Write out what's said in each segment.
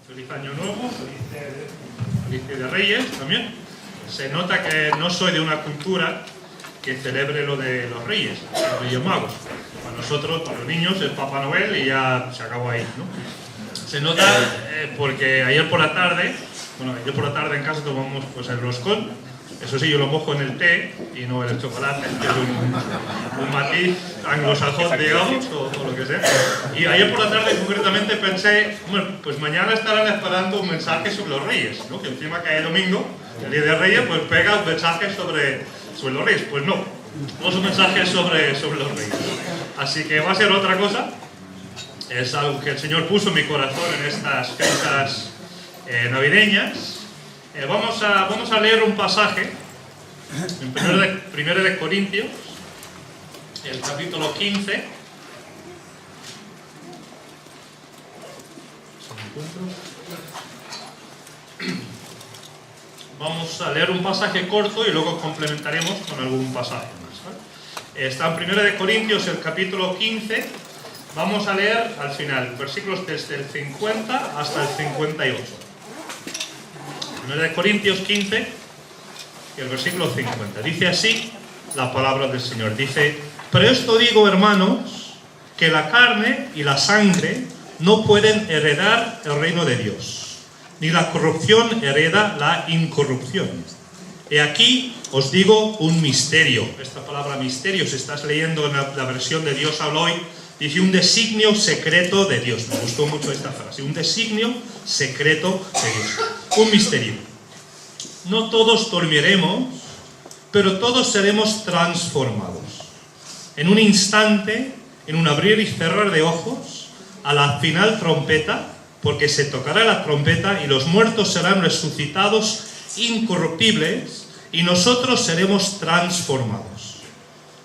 Feliz Año Nuevo, feliz Día de Reyes también. Se nota que no soy de una cultura que celebre lo de los Reyes, los Reyes Magos. Para nosotros, para los niños, es Papá Noel y ya se acabó ahí, ¿no? Se nota porque ayer por la tarde en casa tomamos pues el roscón. Eso sí, yo lo mojo en el té y no en el chocolate, que es un matiz anglosajón, digamos, o lo que sea. Y ayer por la tarde concretamente pensé, bueno, pues mañana estarán esperando un mensaje sobre los Reyes, ¿no? Que encima que es domingo, el Día de Reyes, pues pega un mensaje sobre los Reyes. Pues no es un mensaje sobre los Reyes. Así que va a ser otra cosa. Es algo que el Señor puso en mi corazón en estas fiestas navideñas. Vamos a leer un pasaje en 1 de Corintios, el capítulo 15. Vamos a leer un pasaje corto y luego complementaremos con algún pasaje más, ¿vale? Está en 1 de Corintios, el capítulo 15. Vamos a leer al final versículos desde el 50 hasta el 58. 1 de Corintios 15 y el versículo 50. Dice así la palabra del Señor. Dice: pero esto digo, hermanos, que la carne y la sangre no pueden heredar el reino de Dios, ni la corrupción hereda la incorrupción. He aquí os digo un misterio. Esta palabra misterio, si estás leyendo en la versión de Dios habla hoy, dice un designio secreto de Dios. Me gustó mucho esta frase. Un designio secreto de Dios. Un misterio. No todos dormiremos, pero todos seremos transformados. En un instante, en un abrir y cerrar de ojos, a la final trompeta, porque se tocará la trompeta y los muertos serán resucitados incorruptibles y nosotros seremos transformados.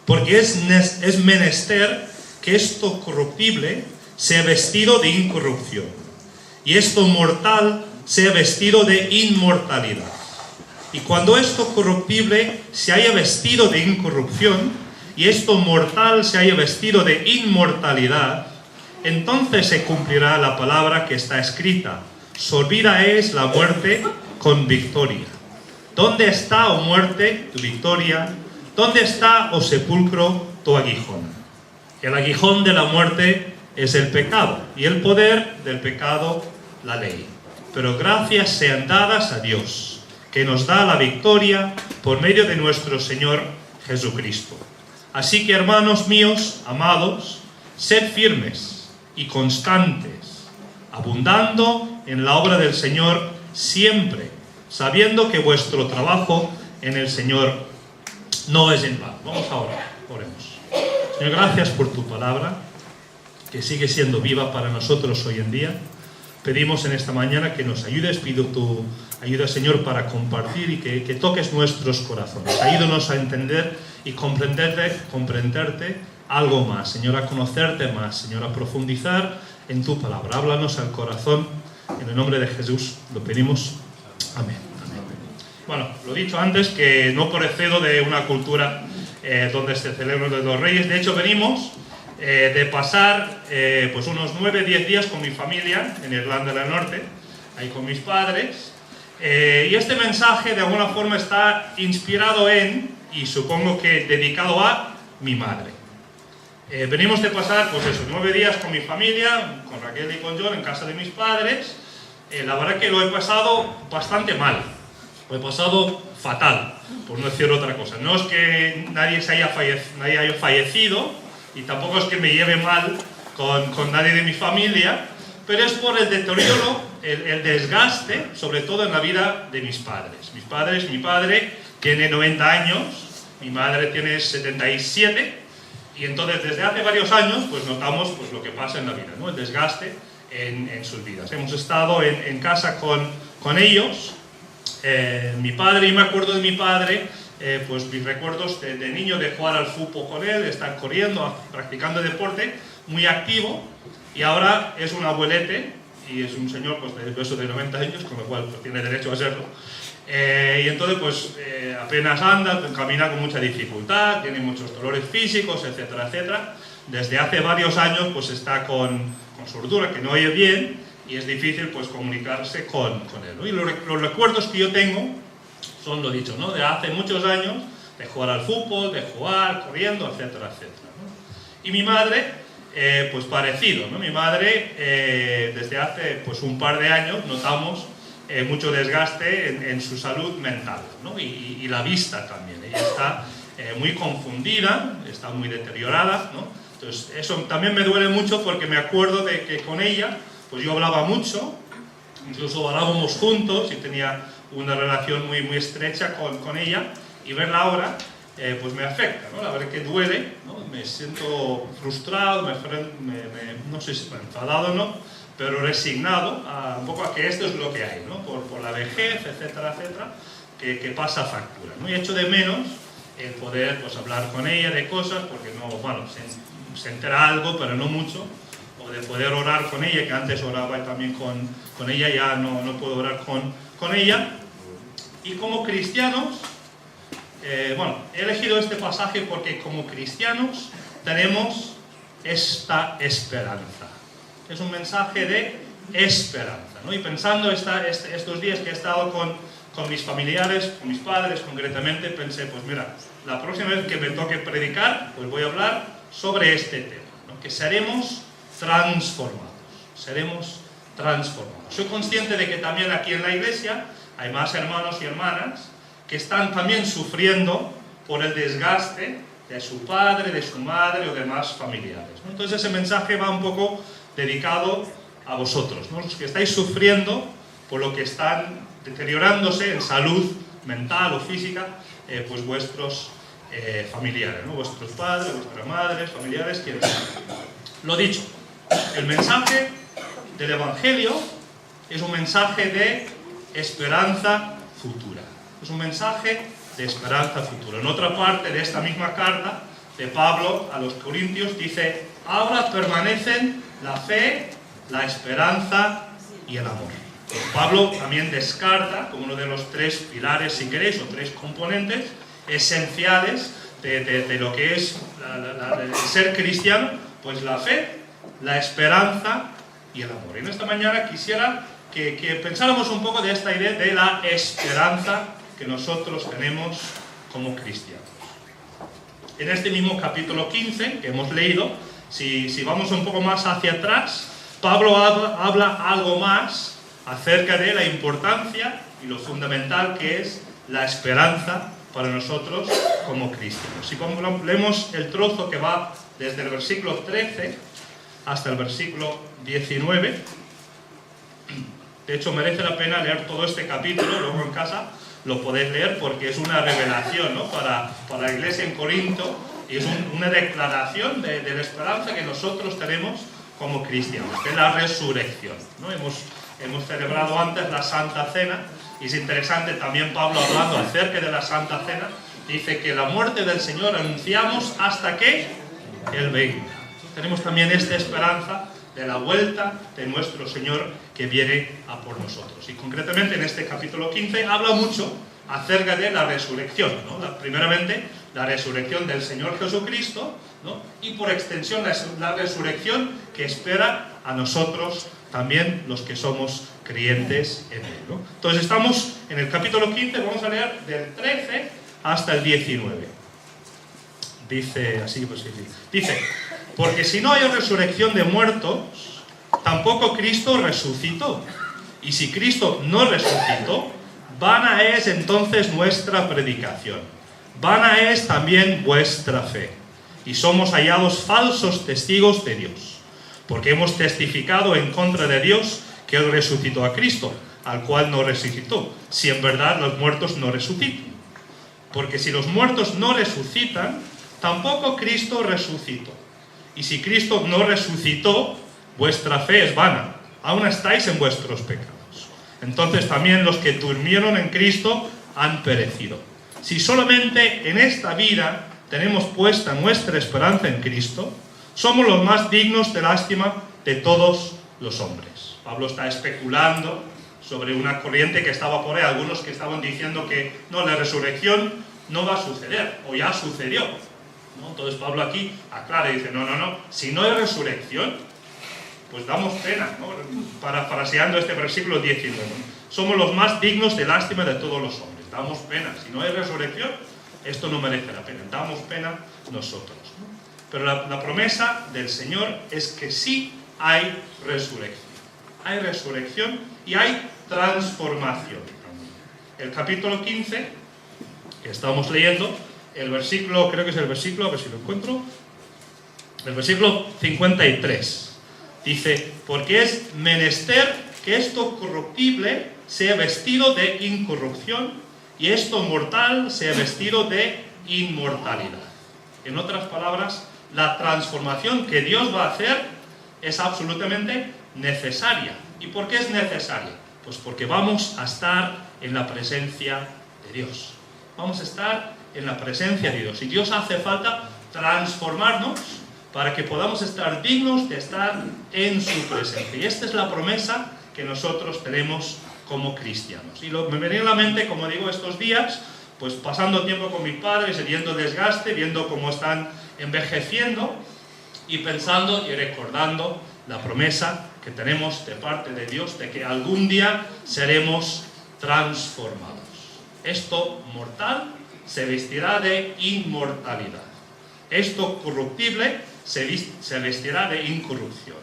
Porque es menester que esto corruptible sea vestido de incorrupción y esto mortal sea vestido de inmortalidad. Y cuando esto corruptible se haya vestido de incorrupción y esto mortal se haya vestido de inmortalidad, entonces se cumplirá la palabra que está escrita: sorbida es la muerte con victoria. ¿Dónde está, oh muerte, tu victoria? ¿Dónde está, oh sepulcro, tu aguijón? El aguijón de la muerte es el pecado, y el poder del pecado, la ley. Pero gracias sean dadas a Dios, que nos da la victoria por medio de nuestro Señor Jesucristo. Así que, hermanos míos, amados, sed firmes y constantes, abundando en la obra del Señor siempre, sabiendo que vuestro trabajo en el Señor no es en vano. Vamos a orar, oremos. Señor, gracias por tu palabra, que sigue siendo viva para nosotros hoy en día. Pedimos en esta mañana que nos ayudes, pido tu ayuda, Señor, para compartir y que toques nuestros corazones. Ayúdanos a entender y comprenderte algo más, Señor, a conocerte más, Señor, a profundizar en tu palabra. Háblanos al corazón, en el nombre de Jesús lo pedimos. Amén. Amén. Bueno, lo he dicho antes, que no procedo de una cultura donde se celebran los Reyes. De hecho, venimos de pasar pues unos 9-10 días con mi familia en Irlanda del Norte, ahí con mis padres. Y este mensaje de alguna forma está inspirado en, y supongo que dedicado a, mi madre. Venimos de pasar pues eso, 9 días con mi familia, con Raquel y con John, en casa de mis padres. La verdad que lo he pasado bastante mal. Lo he pasado fatal, por no decir otra cosa. No es que nadie haya fallecido, y tampoco es que me lleve mal con nadie de mi familia, pero es por el deterioro, el desgaste, sobre todo en la vida de mis padres. Mi padre tiene 90 años, mi madre tiene 77, y entonces desde hace varios años pues notamos pues lo que pasa en la vida, ¿no? El desgaste en sus vidas. Hemos estado en casa con ellos. Mi padre, y me acuerdo de mi padre, pues mis recuerdos de niño, de jugar al fútbol con él, de estar corriendo, practicando deporte, muy activo, y ahora es un abuelete y es un señor pues de 90 años, con lo cual pues, tiene derecho a serlo. Y entonces pues apenas anda, camina con mucha dificultad, tiene muchos dolores físicos, etcétera, etcétera. Desde hace varios años pues está con sordura, que no oye bien, y es difícil pues comunicarse con él, ¿no? Y los recuerdos que yo tengo son lo dicho, ¿no? De hace muchos años, de jugar al fútbol, de jugar, corriendo, etcétera, etcétera, ¿no? Y mi madre, pues parecido, ¿no? Mi madre, desde hace pues un par de años notamos mucho desgaste en su salud mental, ¿no? Y la vista también. Ella está muy confundida, está muy deteriorada, ¿no? Entonces eso también me duele mucho porque me acuerdo de que con ella pues yo hablaba mucho, incluso hablábamos juntos y tenía una relación muy, muy estrecha con ella, y verla ahora pues me afecta, ¿no? La verdad que duele, ¿no? Me siento frustrado, no sé si enfadado o no, pero resignado un poco a que esto es lo que hay, ¿no? Por la vejez, etcétera, etcétera, que pasa factura, ¿no? Y echo de menos el poder pues hablar con ella de cosas, porque no, bueno, se entera algo, pero no mucho, o de poder orar con ella, que antes oraba también con ella, ya no puedo orar con ella. Y como cristianos, bueno, he elegido este pasaje porque como cristianos tenemos esta esperanza. Es un mensaje de esperanza, ¿no? Y pensando estos días que he estado con mis familiares, con mis padres concretamente, pensé, pues mira, la próxima vez que me toque predicar, pues voy a hablar sobre este tema, ¿no? Que seremos transformados, seremos transformados. Soy consciente de que también aquí en la iglesia hay más hermanos y hermanas que están también sufriendo por el desgaste de su padre, de su madre o demás familiares, ¿no? Entonces ese mensaje va un poco dedicado a vosotros, ¿no? Los que estáis sufriendo por lo que están deteriorándose en salud mental o física, pues vuestros familiares, ¿no? Vuestros padres, vuestras madres, familiares, quienes lo dicho, el mensaje del Evangelio es un mensaje de esperanza futura. Es un mensaje de esperanza futura. En otra parte de esta misma carta de Pablo a los Corintios dice: ahora permanecen la fe, la esperanza y el amor. Pues Pablo también descarta como uno de los tres pilares, si queréis, o tres componentes esenciales de lo que es el ser cristiano, pues la fe, la esperanza y el amor. Y en esta mañana quisiera que pensáramos un poco de esta idea de la esperanza que nosotros tenemos como cristianos. En este mismo capítulo 15 que hemos leído, si vamos un poco más hacia atrás, Pablo habla algo más acerca de la importancia y lo fundamental que es la esperanza para nosotros como cristianos. Si leemos el trozo que va desde el versículo 13 hasta el versículo 19, de hecho merece la pena leer todo este capítulo, luego en casa lo podéis leer porque es una revelación, ¿no? para la iglesia en Corinto, y es una declaración de la esperanza que nosotros tenemos como cristianos, de la resurrección, ¿no? Hemos celebrado antes la Santa Cena, y es interesante también Pablo hablando acerca de la Santa Cena, dice que la muerte del Señor anunciamos hasta que Él venga. Tenemos también esta esperanza de la vuelta de nuestro Señor que viene a por nosotros. Y concretamente en este capítulo 15 habla mucho acerca de la resurrección, ¿no? Primeramente, la resurrección del Señor Jesucristo, ¿no? Y por extensión la resurrección que espera a nosotros también los que somos creyentes en Él, ¿no? Entonces estamos en el capítulo 15, vamos a leer del 13 hasta el 19. Dice así, pues dice: porque si no hay resurrección de muertos, tampoco Cristo resucitó. Y si Cristo no resucitó, vana es entonces nuestra predicación, vana es también vuestra fe, y somos hallados falsos testigos de Dios, porque hemos testificado en contra de Dios que Él resucitó a Cristo, al cual no resucitó, si en verdad los muertos no resucitan. Porque si los muertos no resucitan, tampoco Cristo resucitó. Y si Cristo no resucitó, vuestra fe es vana, aún estáis en vuestros pecados. Entonces también los que durmieron en Cristo han perecido. Si solamente en esta vida tenemos puesta nuestra esperanza en Cristo, somos los más dignos de lástima de todos los hombres. Pablo está especulando sobre una corriente que estaba por ahí, algunos que estaban diciendo que no, la resurrección no va a suceder, o ya sucedió, ¿no? Entonces Pablo aquí aclara y dice, no, si no hay resurrección, pues damos pena, ¿no? Parafraseando este versículo 19. Somos los más dignos de lástima de todos los hombres. Damos pena. Si no hay resurrección, esto no merece la pena. Damos pena nosotros, ¿no? Pero la promesa del Señor es que sí hay resurrección. Hay resurrección y hay transformación. El capítulo 15, que estamos leyendo, el versículo, creo que es el versículo, a ver si lo encuentro, el versículo 53, dice: porque es menester que esto corruptible sea vestido de incorrupción y esto mortal sea vestido de inmortalidad. En otras palabras, la transformación que Dios va a hacer es absolutamente necesaria. ¿Y por qué es necesaria? Pues porque vamos a estar en la presencia de Dios. Vamos a estar en la presencia de Dios. Y Dios hace falta transformarnos para que podamos estar dignos de estar en su presencia. Y esta es la promesa que nosotros tenemos como cristianos. Y me venía a la mente, como digo, estos días, pues pasando tiempo con mis padres, viendo desgaste, viendo cómo están envejeciendo y pensando y recordando la promesa que tenemos de parte de Dios de que algún día seremos transformados. Esto mortal se vestirá de inmortalidad. Esto corruptible se vestirá de incorrupción.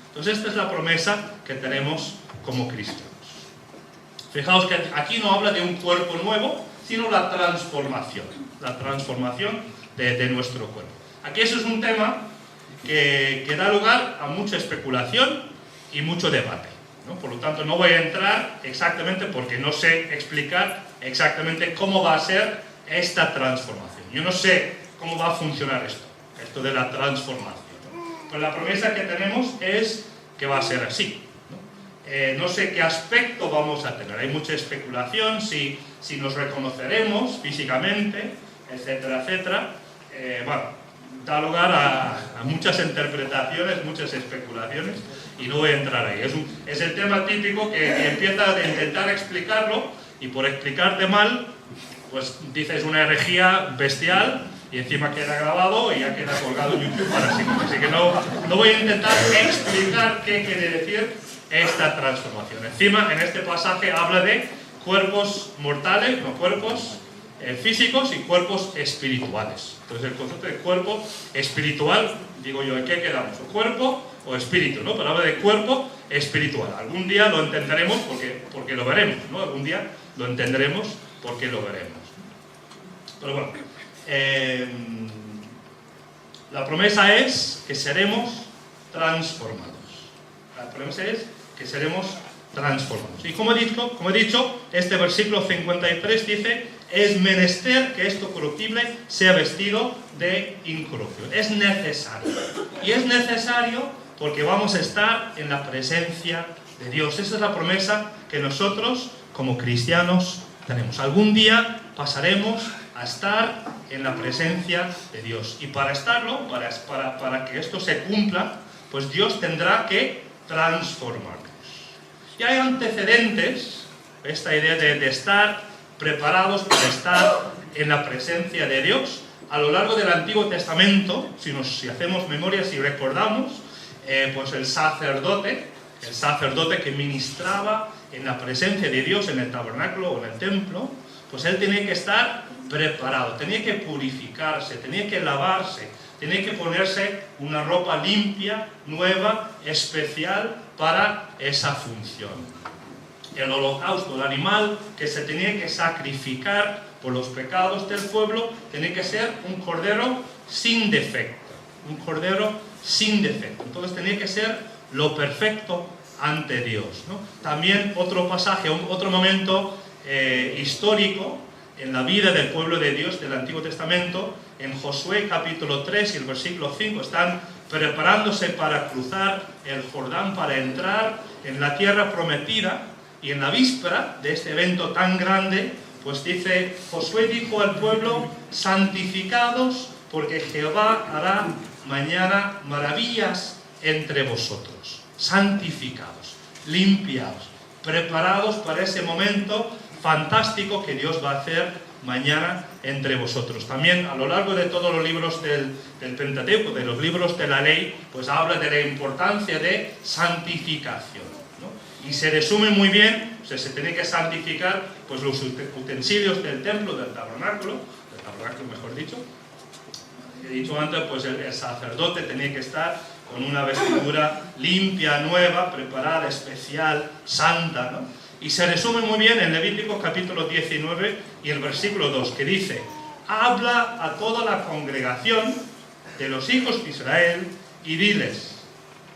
Entonces esta es la promesa que tenemos como cristianos. Fijaos que aquí no habla de un cuerpo nuevo, sino la transformación de nuestro cuerpo. Aquí eso es un tema que da lugar a mucha especulación y mucho debate, ¿no? Por lo tanto, no voy a entrar exactamente porque no sé explicar exactamente cómo va a ser esta transformación. Yo no sé cómo va a funcionar esto de la transformación, ¿no? Pero la promesa que tenemos es que va a ser así, ¿no? No sé qué aspecto vamos a tener. Hay mucha especulación, si nos reconoceremos físicamente, etcétera, etcétera. Bueno, da lugar a muchas interpretaciones, muchas especulaciones, y no voy a entrar ahí. Es el tema típico que empieza a intentar explicarlo, y por explicarte mal, pues dices una herejía bestial, y encima queda grabado y ya queda colgado en YouTube para siempre. Así que no voy a intentar explicar qué quiere decir esta transformación. Encima, en este pasaje habla de cuerpos mortales, no cuerpos físicos, y cuerpos espirituales. Entonces el concepto de cuerpo espiritual, digo yo, ¿en qué quedamos? ¿O cuerpo o espíritu? ¿No? Pero habla de cuerpo espiritual. Algún día lo entenderemos porque lo veremos, ¿no? Algún día lo entenderemos porque lo veremos. Pero bueno, la promesa es que seremos transformados. La promesa es que seremos transformados. Y como he dicho, este versículo 53 dice: es menester que esto corruptible sea vestido de incorrupción. Es necesario. Y es necesario porque vamos a estar en la presencia de Dios. Esa es la promesa que nosotros, como cristianos, tenemos. Algún día pasaremos a estar en la presencia de Dios. Y para estarlo, para que esto se cumpla, pues Dios tendrá que transformarnos. Y hay antecedentes, esta idea de estar preparados para estar en la presencia de Dios. A lo largo del Antiguo Testamento, si hacemos memoria, si recordamos, pues el sacerdote que ministraba en la presencia de Dios en el tabernáculo o en el templo, pues él tenía que estar preparado, tenía que purificarse, tenía que lavarse, tenía que ponerse una ropa limpia, nueva, especial para esa función. El holocausto, el animal que se tenía que sacrificar por los pecados del pueblo, tenía que ser un cordero sin defecto. Un cordero sin defecto. Entonces tenía que ser lo perfecto ante Dios, ¿no? También otro pasaje, otro momento histórico en la vida del pueblo de Dios del Antiguo Testamento, en Josué capítulo 3 y el versículo 5, están preparándose para cruzar el Jordán, para entrar en la tierra prometida. Y en la víspera de este evento tan grande, pues dice: Josué dijo al pueblo: santificados, porque Jehová hará mañana maravillas entre vosotros. Santificados, limpiados, preparados para ese momento fantástico que Dios va a hacer mañana entre vosotros. También a lo largo de todos los libros del Pentateuco, de los libros de la ley, pues habla de la importancia de santificación, ¿no? Y se resume muy bien, o sea, se tiene que santificar pues los utensilios del templo, del tabernáculo mejor dicho. He dicho antes, pues el sacerdote tenía que estar con una vestidura limpia, nueva, preparada, especial, santa, ¿no? Y se resume muy bien en Levítico capítulo 19 y el versículo 2, que dice: habla a toda la congregación de los hijos de Israel y diles: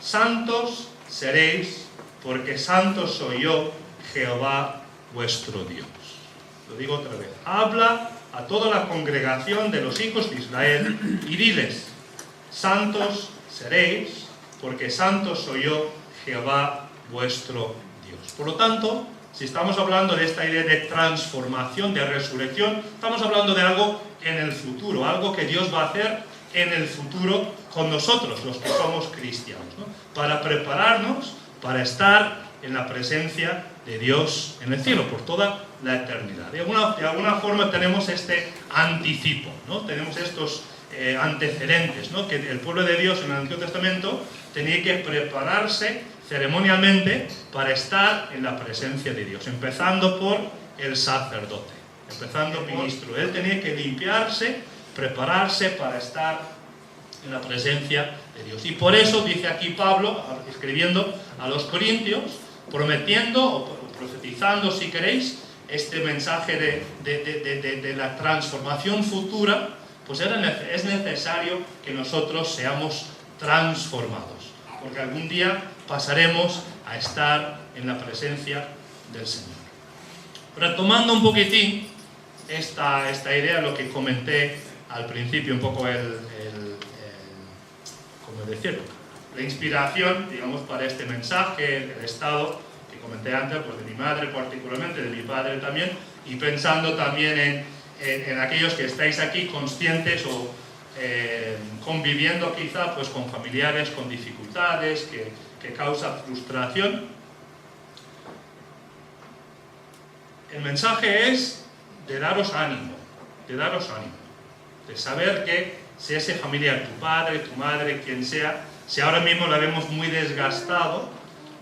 santos seréis, porque santo soy yo, Jehová vuestro Dios. Lo digo otra vez: habla a toda la congregación de los hijos de Israel y diles: santos seréis, porque santo soy yo, Jehová vuestro Dios. Por lo tanto, si estamos hablando de esta idea de transformación, de resurrección, estamos hablando de algo en el futuro, algo que Dios va a hacer en el futuro con nosotros, los que somos cristianos, ¿no? Para prepararnos para estar en la presencia de Dios en el cielo por toda la eternidad. De alguna forma tenemos este anticipo, ¿no? Tenemos estos antecedentes, ¿no? Que el pueblo de Dios en el Antiguo Testamento tenía que prepararse ceremonialmente para estar en la presencia de Dios, empezando por el sacerdote, empezando ministro. Él tenía que limpiarse, prepararse para estar en la presencia de Dios. Y por eso dice aquí Pablo, escribiendo a los corintios, prometiendo o profetizando, si queréis, este mensaje de la transformación futura, pues es necesario que nosotros seamos transformados, porque algún día pasaremos a estar en la presencia del Señor. Retomando un poquitín esta idea, lo que comenté al principio, un poco ¿cómo decirlo? La inspiración, digamos, para este mensaje, el estado que comenté antes, pues de mi madre particularmente, de mi padre también, y pensando también en aquellos que estáis aquí conscientes o conviviendo quizá pues con familiares con dificultades, que causa frustración. El mensaje es de daros ánimo, de saber que si ese familiar, tu padre, tu madre, quien sea, si ahora mismo la vemos muy desgastado,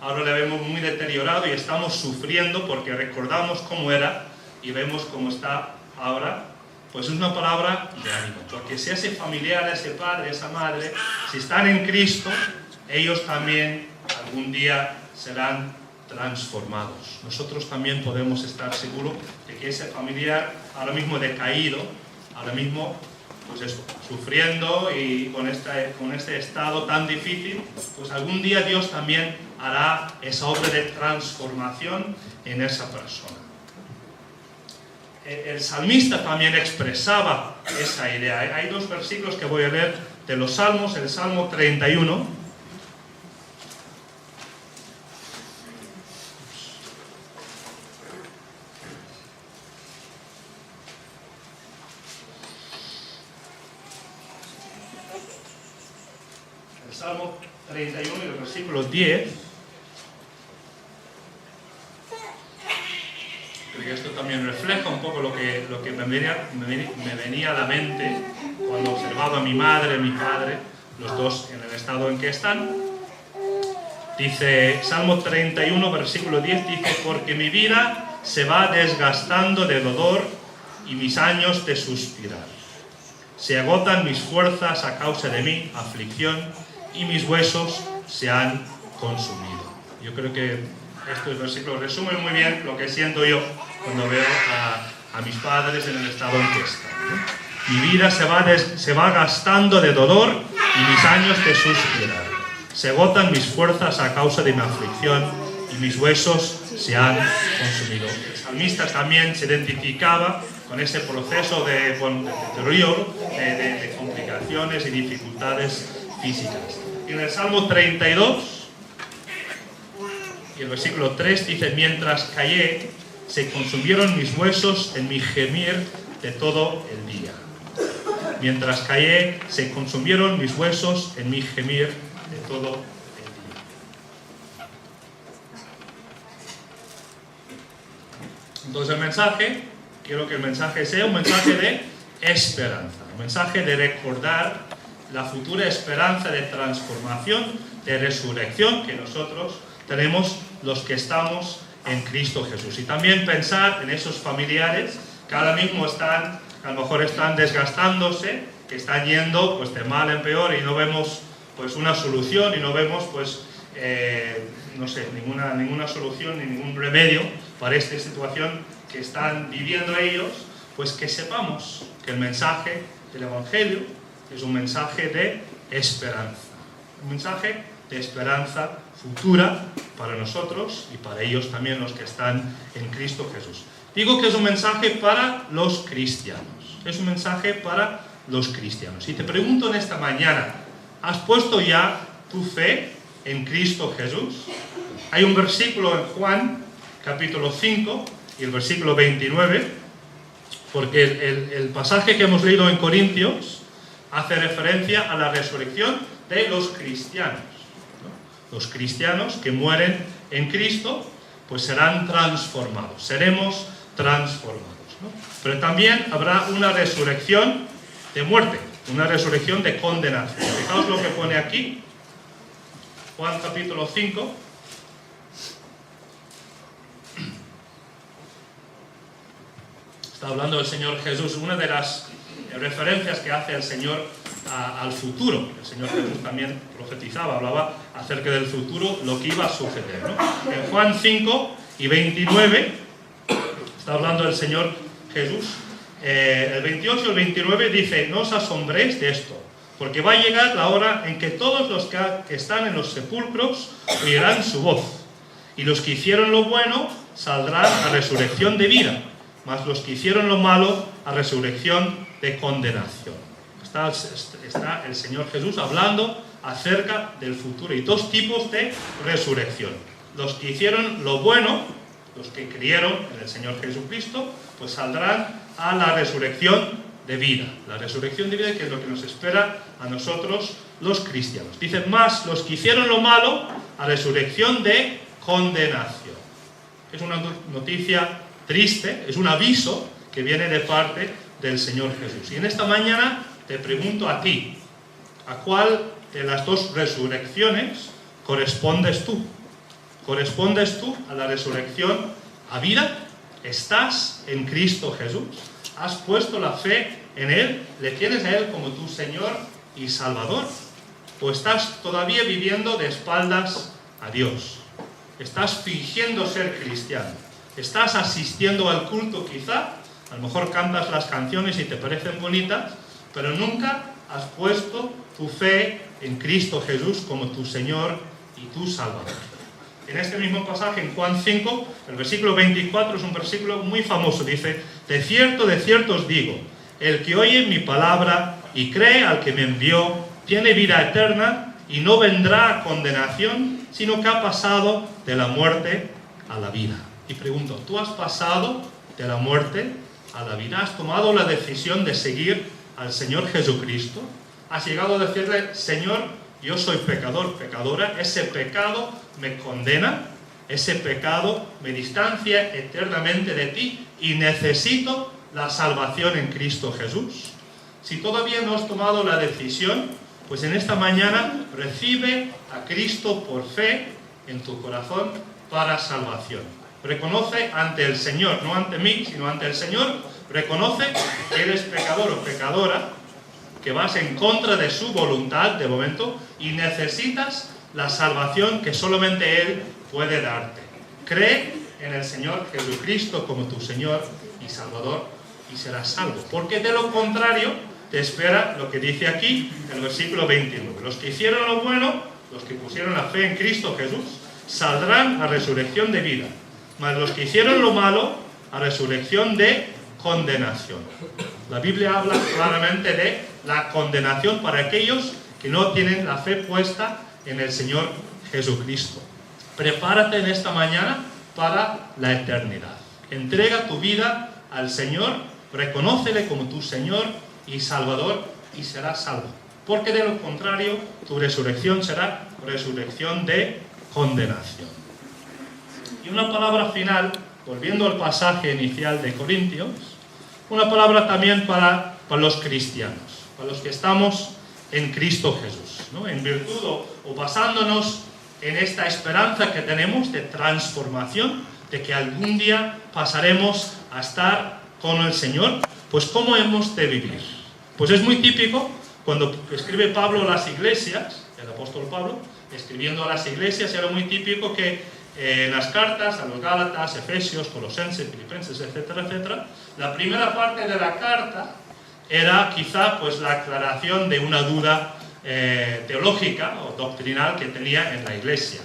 ahora la vemos muy deteriorado y estamos sufriendo porque recordamos cómo era y vemos cómo está ahora, pues es una palabra de ánimo, porque si ese familiar, ese padre, esa madre, si están en Cristo, ellos también algún día serán transformados. Nosotros también podemos estar seguros de que ese familiar ahora mismo decaído, ahora mismo pues eso, sufriendo y con este estado tan difícil, pues algún día Dios también hará esa obra de transformación en esa persona. El salmista también expresaba esa idea. Hay dos versículos que voy a leer de los Salmos, el Salmo 31. El Salmo 31 y el versículo 10. Porque esto también refleja un poco lo que me venía a la mente cuando observaba a mi madre, a mi padre, los dos en el estado en que están. Dice, Salmo 31, versículo 10, dice: porque mi vida se va desgastando de dolor y mis años de suspirar. Se agotan mis fuerzas a causa de mi aflicción y mis huesos se han consumido. Yo creo que estos versículos resumen muy bien lo que siento yo cuando veo a mis padres en el estado en que están, ¿no? Mi vida se va gastando de dolor y mis años de suspirar. Se agotan mis fuerzas a causa de mi aflicción y mis huesos se han consumido. El salmista también se identificaba con ese proceso de deterioro, de complicaciones y dificultades físicas. Y en el Salmo 32, y el versículo 3 dice: mientras callé, se consumieron mis huesos en mi gemir de todo el día. Mientras callé, se consumieron mis huesos en mi gemir de todo el día. Entonces el mensaje quiero que el mensaje sea un mensaje de esperanza, un mensaje de recordar la futura esperanza de transformación, de resurrección que nosotros tenemos los que estamos en Cristo Jesús. Y también pensar en esos familiares que ahora mismo a lo mejor están desgastándose, que están yendo pues de mal en peor y no vemos pues una solución y no vemos pues no sé, ninguna solución ni ningún remedio para esta situación que están viviendo ellos, pues que sepamos que el mensaje del Evangelio es un mensaje de esperanza, un mensaje de esperanza futura para nosotros y para ellos también, los que están en Cristo Jesús. Digo que es un mensaje para los cristianos, es un mensaje para los cristianos. Y te pregunto en esta mañana, ¿has puesto ya tu fe en Cristo Jesús? Hay un versículo en Juan, capítulo 5, y el versículo 29, porque el pasaje que hemos leído en Corintios hace referencia a la resurrección de los cristianos, ¿no? Los cristianos que mueren en Cristo, pues serán transformados, seremos transformados, ¿no? Pero también habrá una resurrección de muerte, una resurrección de condenación. Fijaos lo que pone aquí, Juan capítulo 5. Está hablando el Señor Jesús, una de las referencias que hace el Señor al futuro. El Señor Jesús también profetizaba, hablaba acerca del futuro, lo que iba a suceder, ¿no? En Juan 5 y 29 está hablando el Señor Jesús. El 28 y el 29 dice: no os asombréis de esto, porque va a llegar la hora en que todos los que están en los sepulcros oirán su voz, y los que hicieron lo bueno saldrán a resurrección de vida, mas los que hicieron lo malo a resurrección de condenación. Está el Señor Jesús hablando acerca del futuro y dos tipos de resurrección. Los que hicieron lo bueno, los que creyeron en el Señor Jesucristo, pues saldrán a la resurrección de vida. La resurrección de vida, que es lo que nos espera a nosotros los cristianos. Dice, más los que hicieron lo malo a resurrección de condenación. Es una noticia triste, es un aviso que viene de parte del Señor Jesús. Y en esta mañana te pregunto a ti, ¿a cuál de las dos resurrecciones correspondes tú? ¿Correspondes tú a la resurrección a vida? ¿Estás en Cristo Jesús? ¿Has puesto la fe en Él? ¿Le tienes a Él como tu Señor y Salvador? ¿O estás todavía viviendo de espaldas a Dios? ¿Estás fingiendo ser cristiano? ¿Estás asistiendo al culto quizá? A lo mejor cantas las canciones y te parecen bonitas, pero nunca has puesto tu fe en Cristo Jesús como tu Señor y tu Salvador. En este mismo pasaje, en Juan 5, el versículo 24 es un versículo muy famoso. Dice, de cierto os digo, el que oye mi palabra y cree al que me envió, tiene vida eterna y no vendrá a condenación, sino que ha pasado de la muerte a la vida. Y pregunto, ¿tú has pasado de la muerte a la vida? ¿Has tomado la decisión de seguir al Señor Jesucristo? ¿Has llegado a decirle, Señor, yo soy pecador, pecadora, ese pecado me condena, ese pecado me distancia eternamente de ti y necesito la salvación en Cristo Jesús? Si todavía no has tomado la decisión, pues en esta mañana recibe a Cristo por fe en tu corazón para salvación. Reconoce ante el Señor, no ante mí, sino ante el Señor, reconoce que eres pecador o pecadora, que vas en contra de su voluntad de momento y necesitas la salvación que solamente Él puede darte. Cree en el Señor Jesucristo como tu Señor y Salvador y serás salvo. Porque de lo contrario te espera lo que dice aquí, el versículo 29. Los que hicieron lo bueno, los que pusieron la fe en Cristo Jesús, saldrán a resurrección de vida. Mas los que hicieron lo malo, a resurrección de condenación. La Biblia habla claramente de la condenación para aquellos que no tienen la fe puesta en el Señor Jesucristo. Prepárate en esta mañana para la eternidad. Entrega tu vida al Señor, reconócele como tu Señor y Salvador y serás salvo. Porque de lo contrario, tu resurrección será resurrección de condenación. Y una palabra final, volviendo al pasaje inicial de Corintios, una palabra también para los cristianos, para los que estamos en Cristo Jesús, ¿no? En virtud o basándonos en esta esperanza que tenemos de transformación, de que algún día pasaremos a estar con el Señor, pues ¿cómo hemos de vivir? Pues es muy típico cuando escribe Pablo a las iglesias, el apóstol Pablo, escribiendo a las iglesias, era muy típico que en las cartas a los Gálatas, Efesios, Colosenses, Filipenses, etcétera, etcétera, la primera parte de la carta era quizá pues la aclaración de una duda teológica o doctrinal que tenía en la iglesia,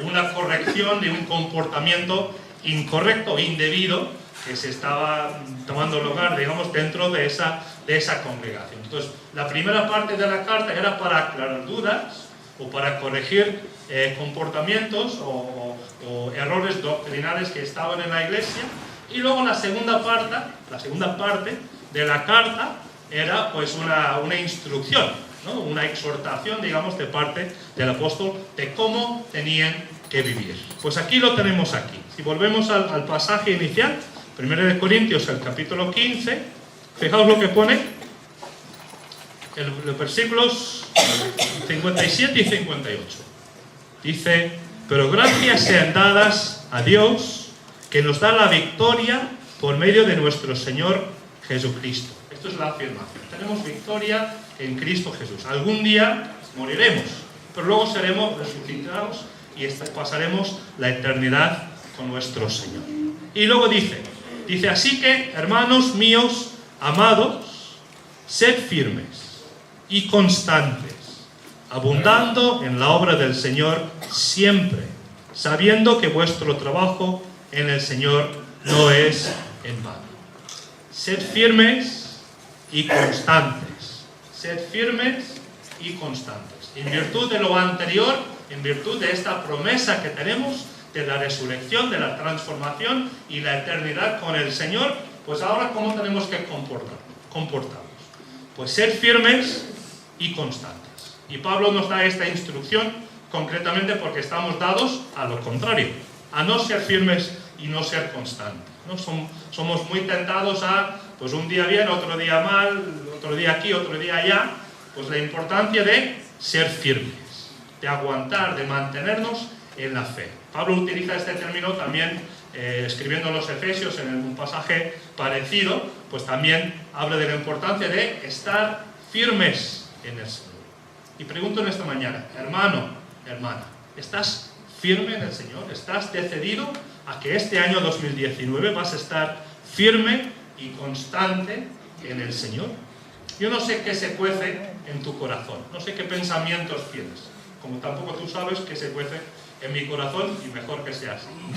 una corrección de un comportamiento incorrecto o indebido que se estaba tomando lugar, digamos, dentro de esa congregación. Entonces, la primera parte de la carta era para aclarar dudas o para corregir comportamientos o errores doctrinales que estaban en la iglesia, y luego la segunda parte de la carta era pues una instrucción, ¿no? Una exhortación, digamos, de parte del apóstol de cómo tenían que vivir. Pues aquí lo tenemos aquí. Si volvemos al pasaje inicial, 1 Corintios, el capítulo 15, fijaos lo que pone, los versículos 57 y 58. Dice: pero gracias sean dadas a Dios, que nos da la victoria por medio de nuestro Señor Jesucristo. Esto es la afirmación. Tenemos victoria en Cristo Jesús. Algún día moriremos, pero luego seremos resucitados y pasaremos la eternidad con nuestro Señor. Y luego dice, así que, hermanos míos, amados, sed firmes y constantes, abundando en la obra del Señor siempre, sabiendo que vuestro trabajo en el Señor no es en vano. Sed firmes y constantes. Sed firmes y constantes. En virtud de lo anterior, en virtud de esta promesa que tenemos de la resurrección, de la transformación y la eternidad con el Señor, pues ahora ¿cómo tenemos que comportarnos? Pues ser firmes y constantes. Y Pablo nos da esta instrucción concretamente porque estamos dados a lo contrario, a no ser firmes y no ser constantes, ¿no? Somos muy tentados a, pues un día bien, otro día mal, otro día aquí, otro día allá. Pues la importancia de ser firmes, de aguantar, de mantenernos en la fe. Pablo utiliza este término también escribiendo en los Efesios, en un pasaje parecido, pues también habla de la importancia de estar firmes en el Señor. Y pregunto en esta mañana, hermano, hermana, ¿estás firme en el Señor? ¿Estás decidido a que este año 2019 vas a estar firme y constante en el Señor? Yo no sé qué se cuece en tu corazón, no sé qué pensamientos tienes, como tampoco tú sabes qué se cuece en mi corazón, y mejor que sea así, ¿no?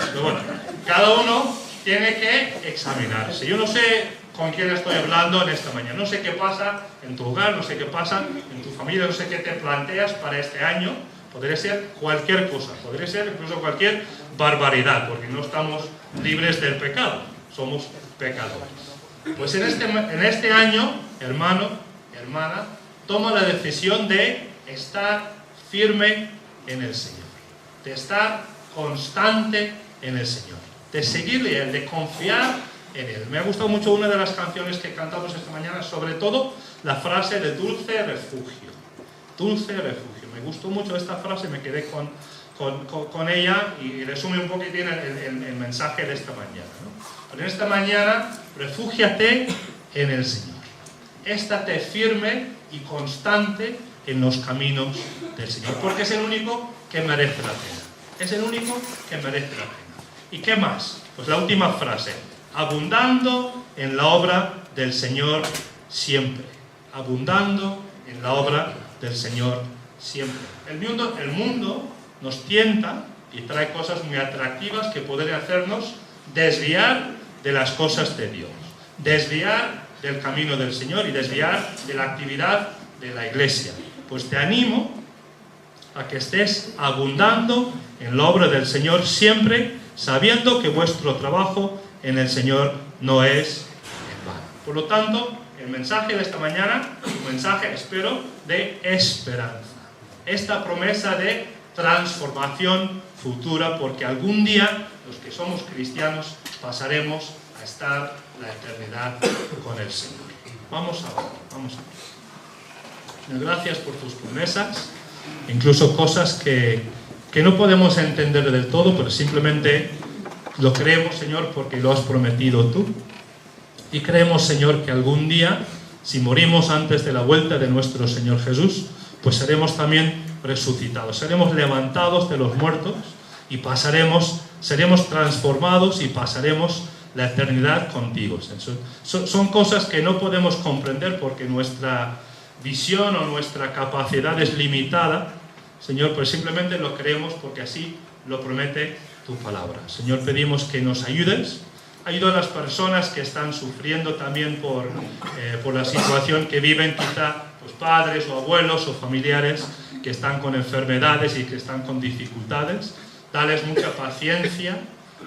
Pero bueno, cada uno tiene que examinarse. Yo no sé con quién estoy hablando en esta mañana, no sé qué pasa en tu hogar, no sé qué pasa en tu familia, no sé qué te planteas para este año. Podría ser cualquier cosa, podría ser incluso cualquier barbaridad, porque no estamos libres del pecado, somos pecadores. Pues en este año, hermano, hermana, toma la decisión de estar firme en el Señor, de estar constante en el Señor, de seguirle, de confiar en Él. Me ha gustado mucho una de las canciones que cantamos esta mañana, sobre todo la frase de dulce refugio. Dulce refugio. Me gustó mucho esta frase, me quedé con ella y resume un poquitín el mensaje de esta mañana, ¿no? Pero en esta mañana, refúgiate en el Señor. Estate firme y constante en los caminos del Señor, porque es el único que merece la pena. Es el único que merece la pena. ¿Y qué más? Pues la última frase. Abundando en la obra del Señor siempre. Abundando en la obra del Señor siempre. El mundo nos tienta y trae cosas muy atractivas que pueden hacernos desviar de las cosas de Dios, desviar del camino del Señor y desviar de la actividad de la iglesia. Pues te animo a que estés abundando en la obra del Señor siempre, sabiendo que vuestro trabajo en el Señor no es en vano. Por lo tanto, el mensaje de esta mañana, un mensaje, espero, de esperanza. Esta promesa de transformación futura, porque algún día los que somos cristianos pasaremos a estar la eternidad con el Señor. Vamos a orar, vamos a orar. Señor, gracias por tus promesas, incluso cosas que no podemos entender del todo, pero simplemente lo creemos, Señor, porque lo has prometido tú. Y creemos, Señor, que algún día, si morimos antes de la vuelta de nuestro Señor Jesús, pues seremos también resucitados, seremos levantados de los muertos y seremos transformados y pasaremos la eternidad contigo. Son cosas que no podemos comprender porque nuestra visión o nuestra capacidad es limitada, Señor, pues simplemente lo creemos porque así lo promete tu palabra. Señor, pedimos que nos ayudes. Ayuda a las personas que están sufriendo también por la situación que viven, quizá pues, padres o abuelos o familiares que están con enfermedades y que están con dificultades. Dales mucha paciencia,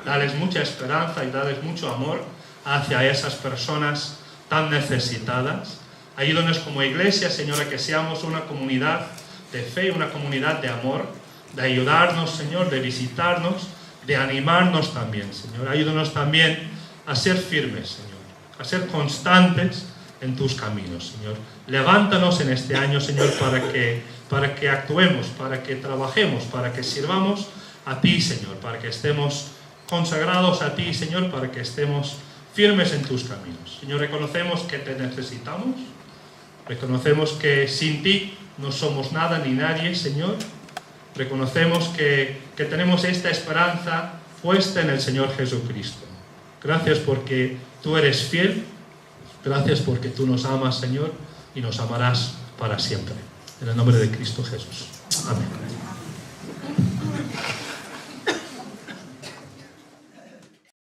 dales mucha esperanza y dales mucho amor hacia esas personas tan necesitadas. Ayúdanos como iglesia, Señor, a que seamos una comunidad de fe, una comunidad de amor, de ayudarnos, Señor, de visitarnos, de animarnos también, Señor. Ayúdanos también a ser firmes, Señor, a ser constantes en tus caminos, Señor. Levántanos en este año, Señor, para que actuemos, para que trabajemos, para que sirvamos a ti, Señor, para que estemos consagrados a ti, Señor, para que estemos firmes en tus caminos. Señor, reconocemos que te necesitamos, reconocemos que sin ti no somos nada ni nadie, Señor. Reconocemos que tenemos esta esperanza puesta en el Señor Jesucristo. Gracias porque tú eres fiel, gracias porque tú nos amas, Señor, y nos amarás para siempre. En el nombre de Cristo Jesús. Amén.